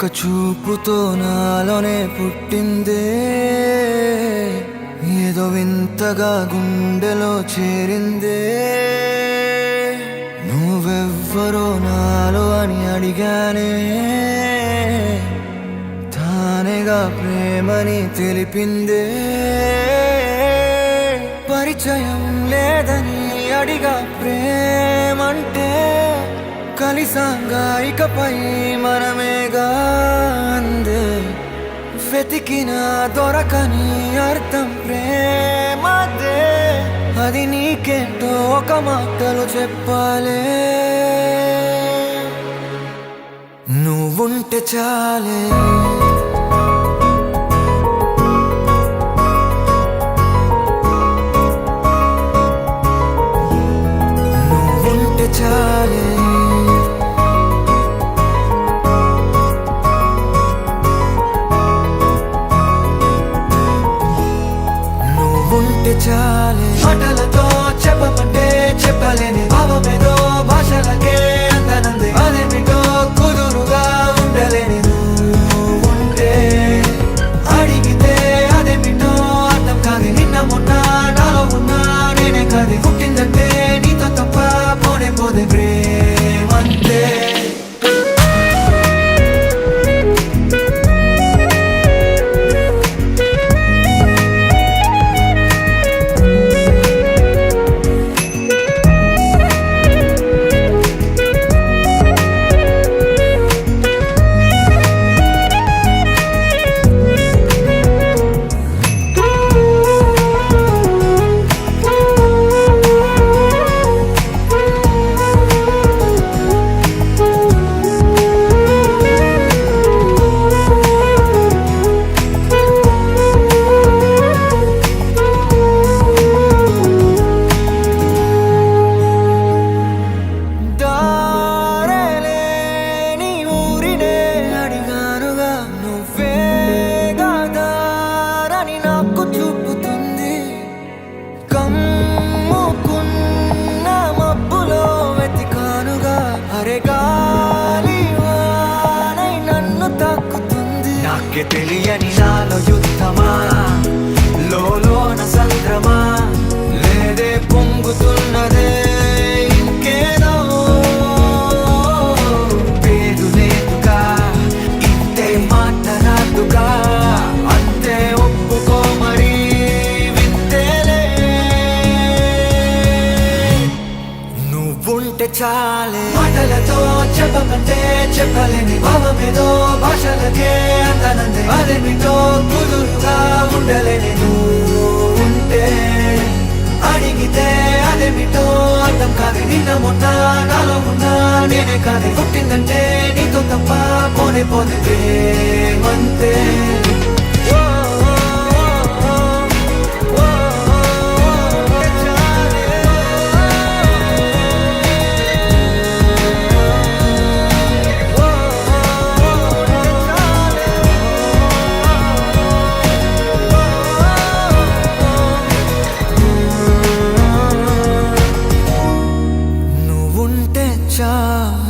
ఒక చూపుతో నాలోనే పుట్టిందే, ఏదో వింతగా గుండెలో చేరిందే. నువ్వెవ్వరో నాలో అని అడిగానే, తానేగా ప్రేమని తెలిపిందే. పరిచయం లేదని అడిగా ప్రేమంటే, కలిసాంగా ఇకపై మనమేగా అందే. వెతికిన దొరకని అర్థం ప్రేమదే, అది నీకేంటో ఒక మాటలు చెప్పాలే. నువ్వుంటే చాలే, నువ్వుంటే చాలే, నువ్వుంటే చాలే. మాటలతో చెప్పమంటే చెప్పలేని భావమేదో భాషలకే అందనంది. అదేమిటో కుదురుగా ఉండలేని నువ్వుంటే, అడిగితే అదేమిటో అర్థం కాదు. నిన్న మొన్న నాలో ఉన్నా నేనే కాదు. పుట్టిందంటే నీతో తప్ప పోనే పోదే ప్రేమంతే. నాకే తెలియని నాలో యుద్ధమా, లోన సంద్రమా, లేదే పొంగుతున్నదే ఇంకేదో. పేరు లేదుగా, ఇంతే మాట రాదుగా, అంతే ఒప్పుకో మరి వింతేలే. నువ్వుంటే చాలే, మాటలతో చెప్పమంటే చెప్పలేని భావమేదో భాషలకే అందనందే. అదేమిటో కుదురుగా ఉండలేని నువ్వుంటే, అడిగితే అదేమిటో అర్థం కాదు. నిన్న మొన్న నాలో ఉన్నా నేనే కాదు. పుట్టిందంటే నీతో తప్ప పోనే పోతే ప్రేమంతే. నువ్వుంటే చాలే.